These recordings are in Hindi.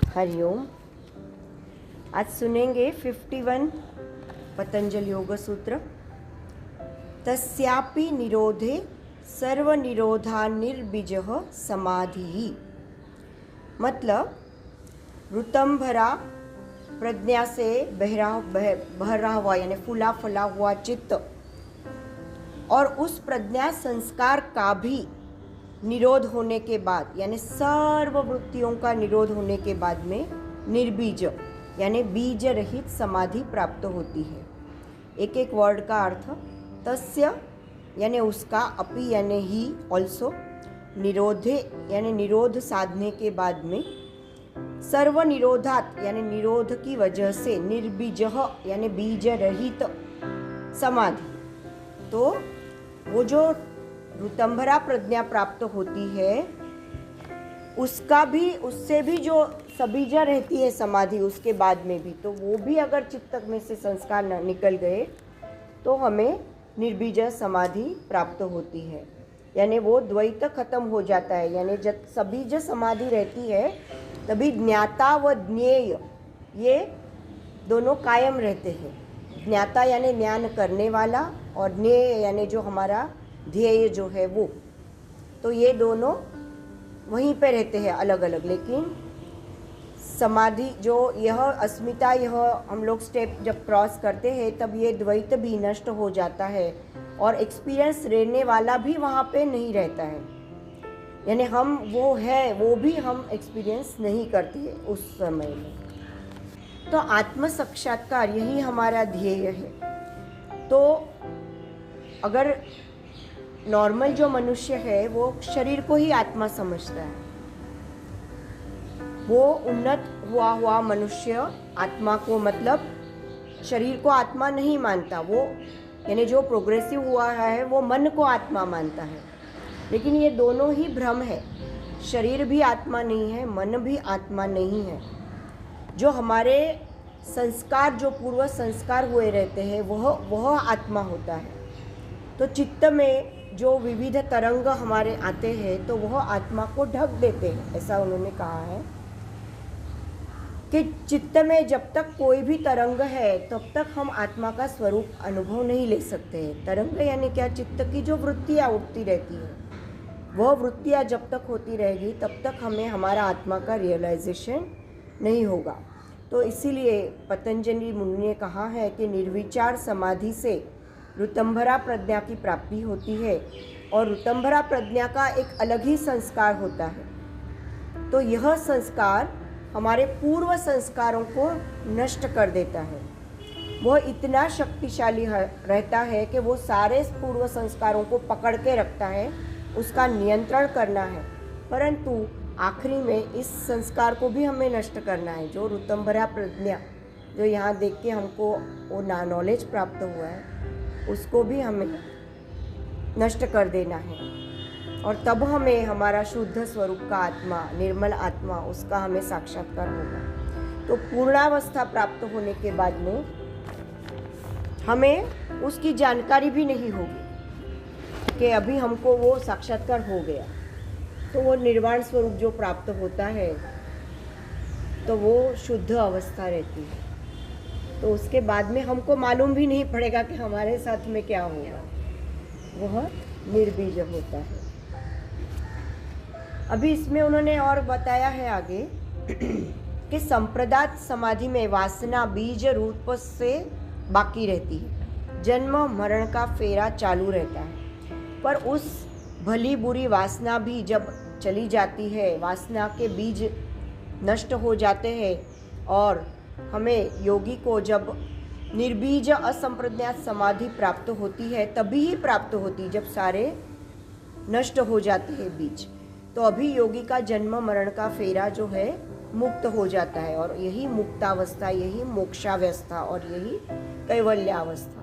हरिओम। आज सुनेंगे 51 पतंजलि योग सूत्र। तस्यापि निरोधे सर्वनिरोधानिर्बीजः समाधिः। मतलब ऋतंभरा प्रज्ञा से बह रहा हुआ यानी फूला फला हुआ चित्त और उस प्रज्ञा संस्कार का भी निरोध होने के बाद यानी सर्व वृत्तियों का निरोध होने के बाद में निर्बीज यानी बीज रहित समाधि प्राप्त होती है। एक एक वर्ड का अर्थ। तस्य यानी उसका, अपि यानी ही, ऑल्सो, निरोधे यानी निरोध साधने के बाद में, सर्व निरोधात यानी निरोध की वजह से, निर्बीज यानी बीज रहित समाधि। तो वो जो ऋतंभरा प्रज्ञा प्राप्त होती है उसका भी, उससे भी जो सबीजा रहती है समाधि उसके बाद में भी, तो वो भी अगर चित्त में से संस्कार निकल गए तो हमें निर्बीज समाधि प्राप्त होती है। यानी वो द्वैत खत्म हो जाता है। यानी जब सबीज समाधि रहती है तभी ज्ञाता व ज्ञेय ये दोनों कायम रहते हैं। ज्ञाता यानी ज्ञान करने वाला और ज्ञेय यानी जो हमारा ध्येय जो है वो, तो ये दोनों वहीं पे रहते हैं अलग अलग। लेकिन समाधि जो यह अस्मिता, यह हम लोग स्टेप जब क्रॉस करते हैं तब ये द्वैत भी नष्ट हो जाता है और एक्सपीरियंस रहने वाला भी वहाँ पे नहीं रहता है। यानी हम वो है वो भी हम एक्सपीरियंस नहीं करते हैं उस समय में। तो आत्म साक्षात्कार यही हमारा ध्येय है। तो अगर नॉर्मल जो मनुष्य है वो शरीर को ही आत्मा समझता है, वो उन्नत हुआ मनुष्य आत्मा को, मतलब शरीर को आत्मा नहीं मानता। वो यानी जो प्रोग्रेसिव हुआ है वो मन को आत्मा मानता है। लेकिन ये दोनों ही भ्रम है। शरीर भी आत्मा नहीं है, मन भी आत्मा नहीं है। जो हमारे संस्कार, जो पूर्व संस्कार हुए रहते हैं वह आत्मा होता है। तो चित्त में जो विविध तरंग हमारे आते हैं तो वह आत्मा को ढक देते हैं। ऐसा उन्होंने कहा है कि चित्त में जब तक कोई भी तरंग है तब तक हम आत्मा का स्वरूप अनुभव नहीं ले सकते हैं। तरंग यानी क्या? चित्त की जो वृत्तियाँ उठती रहती हैं, वह वृत्तियाँ जब तक होती रहेगी तब तक हमें हमारा आत्मा का रियलाइजेशन नहीं होगा। तो इसीलिए पतंजलि मुनि ने कहा है कि निर्विचार समाधि से ऋतंभरा प्रज्ञा की प्राप्ति होती है और ऋतंभरा प्रज्ञा का एक अलग ही संस्कार होता है। तो यह संस्कार हमारे पूर्व संस्कारों को नष्ट कर देता है। वह इतना शक्तिशाली रहता है कि वो सारे पूर्व संस्कारों को पकड़ के रखता है, उसका नियंत्रण करना है। परंतु आखिरी में इस संस्कार को भी हमें नष्ट करना है। जो ऋतंभरा प्रज्ञा जो यहाँ देख के हमको वो नॉलेज प्राप्त हुआ है उसको भी हमें नष्ट कर देना है और तब हमें हमारा शुद्ध स्वरूप का आत्मा, निर्मल आत्मा, उसका हमें साक्षात्कार होगा। तो पूर्णावस्था प्राप्त होने के बाद में हमें उसकी जानकारी भी नहीं होगी कि अभी हमको वो साक्षात्कार हो गया। तो वो निर्वाण स्वरूप जो प्राप्त होता है तो वो शुद्ध अवस्था रहती है। तो उसके बाद में हमको मालूम भी नहीं पड़ेगा कि हमारे साथ में क्या होगा, वह निर्बीज होता है। अभी इसमें उन्होंने और बताया है आगे कि संप्रदात समाधि में वासना बीज रूप से बाकी रहती है, जन्म मरण का फेरा चालू रहता है। पर उस भली बुरी वासना भी जब चली जाती है, वासना के बीज नष्ट हो जाते हैं और हमें योगी को जब निर्बीज असंप्रज्ञात समाधि प्राप्त होती है तभी ही प्राप्त होती जब सारे नष्ट हो जाते हैं बीज। तो अभी योगी का जन्म मरण का फेरा जो है मुक्त हो जाता है और यही मुक्तावस्था, यही मोक्षावस्था और यही कैवल्यावस्था।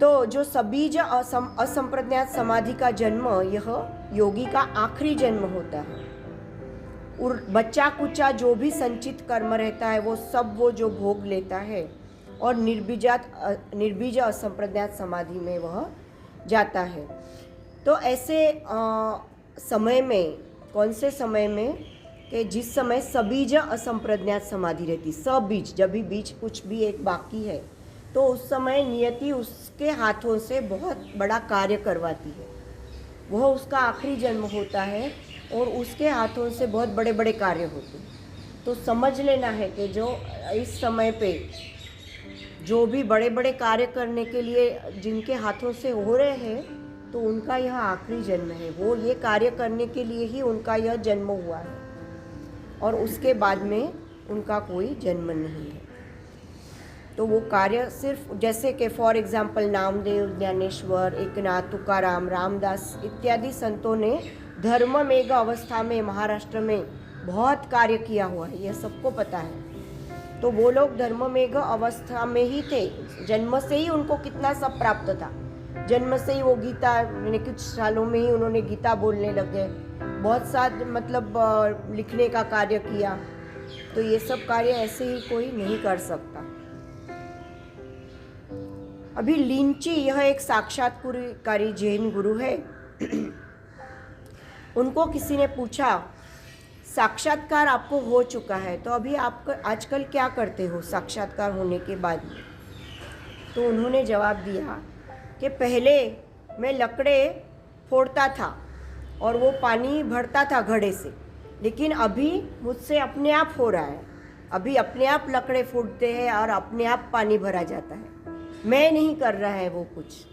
तो जो सबीज असंप्रज्ञात समाधि का जन्म, यह योगी का आखिरी जन्म होता है। और बच्चा कुचा जो भी संचित कर्म रहता है वो सब वो जो भोग लेता है और निर्बीज असंप्रज्ञात समाधि में वह जाता है। तो ऐसे समय में, कौन से समय में कि जिस समय सबीज असंप्रज्ञात समाधि रहती, सबीज, जब भी बीज कुछ भी एक बाकी है तो उस समय नियति उसके हाथों से बहुत बड़ा कार्य करवाती है। वह उसका आखिरी जन्म होता है और उसके हाथों से बहुत बड़े बड़े कार्य होते हैं। तो समझ लेना है कि जो इस समय पे जो भी बड़े बड़े कार्य करने के लिए जिनके हाथों से हो रहे हैं, तो उनका यह आखिरी जन्म है। वो ये कार्य करने के लिए ही उनका यह जन्म हुआ है और उसके बाद में उनका कोई जन्म नहीं है। तो वो कार्य सिर्फ जैसे कि फॉर एग्जाम्पल नामदेव, ज्ञानेश्वर, एकनाथ, तुकाराम, रामदास इत्यादि संतों ने धर्ममेघ अवस्था में महाराष्ट्र में बहुत कार्य किया हुआ है, यह सबको पता है। तो वो लोग धर्ममेघ अवस्था में ही थे, जन्म से ही उनको कितना सब प्राप्त था। जन्म से ही वो गीता, मैंने कुछ सालों में ही उन्होंने गीता बोलने लगे, बहुत सारे मतलब लिखने का कार्य किया। तो ये सब कार्य ऐसे ही कोई नहीं कर सकता। अभी लिंची, यह एक साक्षात्कारी जैन गुरु है। उनको किसी ने पूछा साक्षात्कार आपको हो चुका है तो अभी आप आजकल क्या करते हो साक्षात्कार होने के बाद? तो उन्होंने जवाब दिया कि पहले मैं लकड़े फोड़ता था और वो पानी भरता था घड़े से, लेकिन अभी मुझसे अपने आप हो रहा है। अभी अपने आप लकड़े फूटते हैं और अपने आप पानी भरा जाता है, मैं नहीं कर रहा है वो कुछ।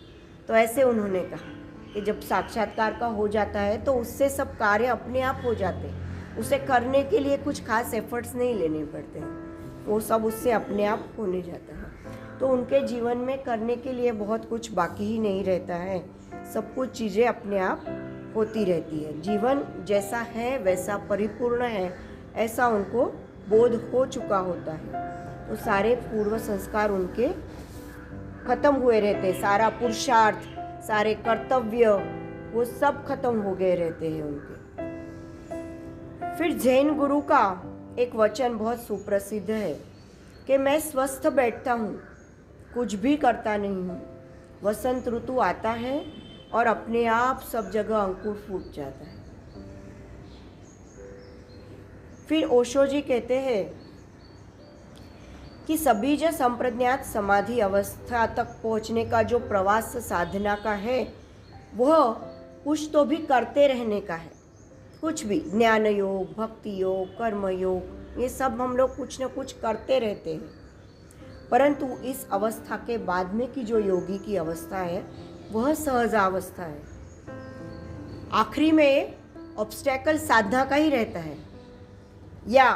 तो ऐसे उन्होंने कहा कि जब साक्षात्कार का हो जाता है तो उससे सब कार्य अपने आप हो जाते हैं, उसे करने के लिए कुछ खास एफर्ट्स नहीं लेने पड़ते हैं, वो सब उससे अपने आप होने जाता है। तो उनके जीवन में करने के लिए बहुत कुछ बाकी ही नहीं रहता है, सब कुछ चीज़ें अपने आप होती रहती है। जीवन जैसा है वैसा परिपूर्ण है, ऐसा उनको बोध हो चुका होता है। तो सारे पूर्व संस्कार उनके खत्म हुए रहते, सारा पुरुषार्थ, सारे कर्तव्य, वो सब खत्म हो गए रहते हैं उनके। फिर जैन गुरु का एक वचन बहुत सुप्रसिद्ध है कि मैं स्वस्थ बैठता हूँ, कुछ भी करता नहीं हूँ, वसंत ऋतु आता है और अपने आप सब जगह अंकुर फूट जाता है। फिर ओशो जी कहते हैं कि सबीज संप्रज्ञात समाधि अवस्था तक पहुँचने का जो प्रवास साधना का है, वह कुछ तो भी करते रहने का है। कुछ भी, ज्ञान योग, भक्ति योग, कर्म योग, ये सब हम लोग कुछ न कुछ करते रहते हैं। परंतु इस अवस्था के बाद में की जो योगी की अवस्था है वह सहजावस्था है। आखिरी में ऑब्स्टेकल साधना का ही रहता है, या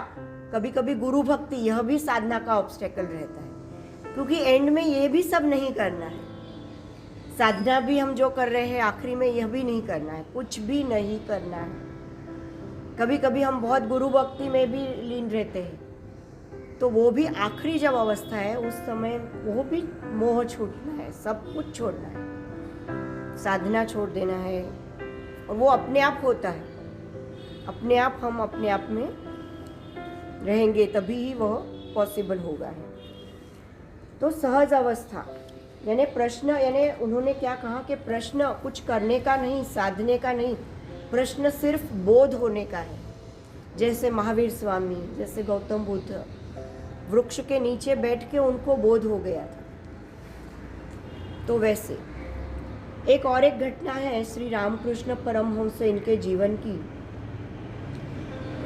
कभी कभी गुरु भक्ति, यह भी साधना का ऑब्स्टेकल रहता है, क्योंकि एंड में ये भी सब नहीं करना है। साधना भी हम जो कर रहे हैं आखिरी में यह भी नहीं करना है, कुछ भी नहीं करना है। कभी कभी हम बहुत गुरु भक्ति में भी लीन रहते हैं, तो वो भी आखिरी जब अवस्था है उस समय वो भी मोह छूटना है, सब कुछ छोड़ना है, साधना छोड़ देना है, और वो अपने आप होता है। अपने आप हम अपने आप में रहेंगे तभी ही वह पॉसिबल होगा है। तो सहज अवस्था यानी प्रश्न, यानी उन्होंने क्या कहा कि प्रश्न कुछ करने का नहीं, साधने का नहीं, प्रश्न सिर्फ बोध होने का है। जैसे महावीर स्वामी, जैसे गौतम बुद्ध, वृक्ष के नीचे बैठ के उनको बोध हो गया था। तो वैसे एक और एक घटना है श्री रामकृष्ण परमहंस इनके जीवन की।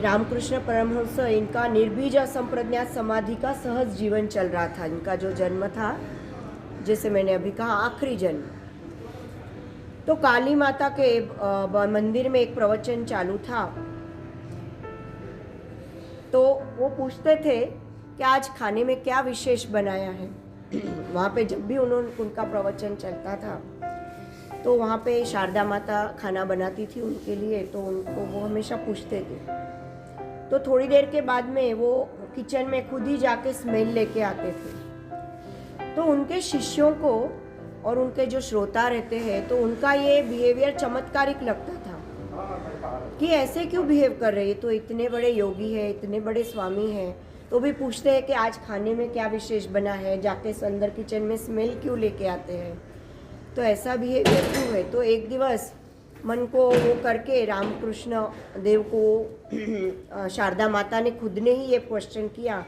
रामकृष्ण परमहंस, इनका निर्बीज संप्रज्ञात समाधि का सहज जीवन चल रहा था। इनका जो जन्म था, जैसे मैंने अभी कहा, आखिरी जन्म। तो काली माता के मंदिर में एक प्रवचन चालू था, तो वो पूछते थे कि आज खाने में क्या विशेष बनाया है। वहाँ पे जब भी उनका प्रवचन चलता था तो वहाँ पे शारदा माता खाना बनाती थी उनके लिए, तो उनको वो हमेशा पूछते थे। तो थोड़ी देर के बाद में वो किचन में खुद ही जाके स्मेल लेके आते थे। तो उनके शिष्यों को और उनके जो श्रोता रहते हैं, तो उनका ये बिहेवियर चमत्कारिक लगता था कि ऐसे क्यों बिहेव कर रहे हैं, तो इतने बड़े योगी है, इतने बड़े स्वामी हैं, तो भी पूछते हैं कि आज खाने में क्या विशेष बना है, जाके अंदर किचन में स्मेल क्यों लेके आते हैं, तो ऐसा बिहेवियर क्यों है। तो एक दिवस मन को वो करके रामकृष्ण देव को शारदा माता ने खुद ने ही ये क्वेश्चन किया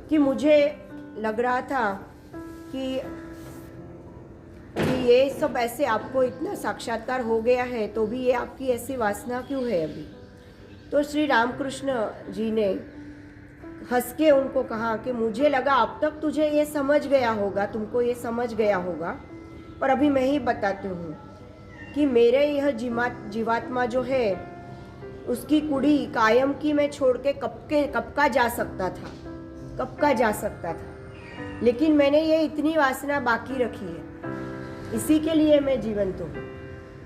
कि मुझे लग रहा था कि ये सब ऐसे आपको इतना साक्षात्कार हो गया है तो भी ये आपकी ऐसी वासना क्यों है अभी। तो श्री रामकृष्ण जी ने हंस के उनको कहा कि मुझे लगा अब तक तुझे ये समझ गया होगा, तुमको ये समझ गया होगा, पर अभी मैं ही बताती हूँ कि मेरे यह जीवात्मा जो है उसकी कुड़ी कायम की मैं छोड़ के कब का जा सकता था, लेकिन मैंने ये इतनी वासना बाकी रखी है, इसी के लिए मैं जीवंत हूँ।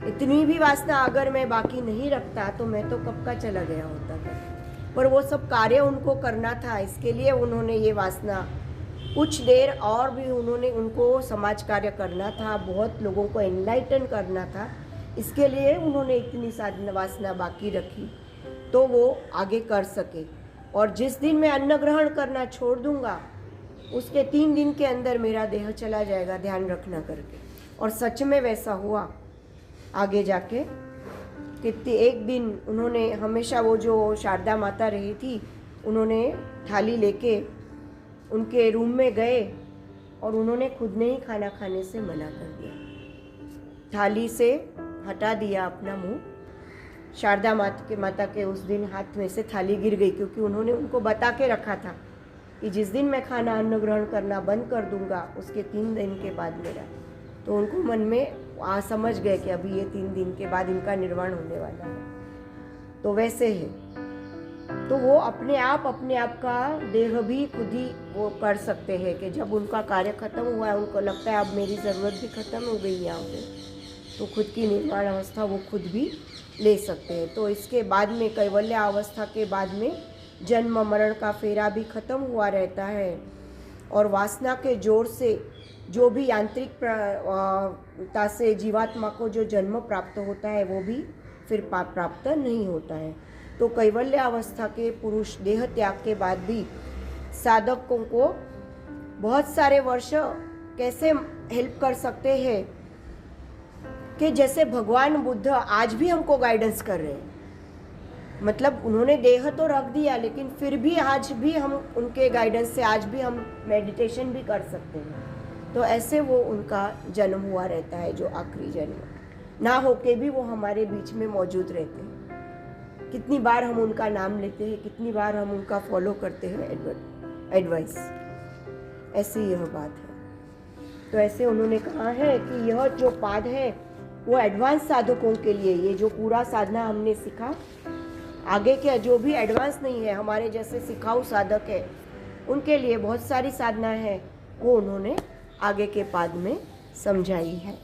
इतनी भी वासना अगर मैं बाकी नहीं रखता तो मैं तो कब का चला गया होता था, पर वो सब कार्य उनको करना था, इसके लिए उन्होंने ये वासना कुछ देर और भी उनको समाज कार्य करना था, बहुत लोगों को एनलाइटन करना था, इसके लिए उन्होंने इतनी वासना बाकी रखी तो वो आगे कर सके। और जिस दिन मैं अन्न ग्रहण करना छोड़ दूंगा उसके 3 दिन के अंदर मेरा देह चला जाएगा, ध्यान रखना करके। और सच में वैसा हुआ आगे जाके कि एक दिन उन्होंने हमेशा वो जो शारदा माता रही थी उन्होंने थाली लेके उनके रूम में गए और उन्होंने खुद ने ही खाना खाने से मना कर दिया, थाली से हटा दिया अपना मुंह। शारदा माता के उस दिन हाथ में से थाली गिर गई, क्योंकि उन्होंने उनको बता के रखा था कि जिस दिन मैं खाना अन्न ग्रहण करना बंद कर दूंगा उसके 3 दिन के बाद मेरा, तो उनको मन में समझ गए कि अभी ये 3 दिन के बाद इनका निर्वाण होने वाला है। तो वैसे है, तो वो अपने आप का देह भी खुद ही वो कर सकते हैं कि जब उनका कार्य खत्म हुआ है, उनको लगता है अब मेरी ज़रूरत भी खत्म हो गई यहाँ पे, तो खुद की निर्वाण अवस्था वो खुद भी ले सकते हैं। तो इसके बाद में कैवल्य अवस्था के बाद में जन्म मरण का फेरा भी खत्म हुआ रहता है और वासना के जोर से जो भी यांत्रिकता से जीवात्मा को जो जन्म प्राप्त होता है वो भी फिर प्राप्त नहीं होता है। तो कैवल्य अवस्था के पुरुष देह त्याग के बाद भी साधकों को बहुत सारे वर्ष कैसे हेल्प कर सकते हैं कि जैसे भगवान बुद्ध आज भी हमको गाइडेंस कर रहे हैं, मतलब उन्होंने देह तो रख दिया लेकिन फिर भी आज भी हम उनके गाइडेंस से आज भी हम मेडिटेशन भी कर सकते हैं। तो ऐसे वो उनका जन्म हुआ रहता है, जो आखिरी जन्म ना होके भी वो हमारे बीच में मौजूद रहते हैं। कितनी बार हम उनका नाम लेते हैं, कितनी बार हम उनका फॉलो करते हैं एडवाइस, ऐसी यह बात है। तो ऐसे उन्होंने कहा है कि यह जो पाद है वो एडवांस साधकों के लिए, ये जो पूरा साधना हमने सीखा, आगे के जो भी एडवांस नहीं है हमारे जैसे सिखाऊ साधक है उनके लिए बहुत सारी साधना है, वो उन्होंने आगे के पाद में समझाई है।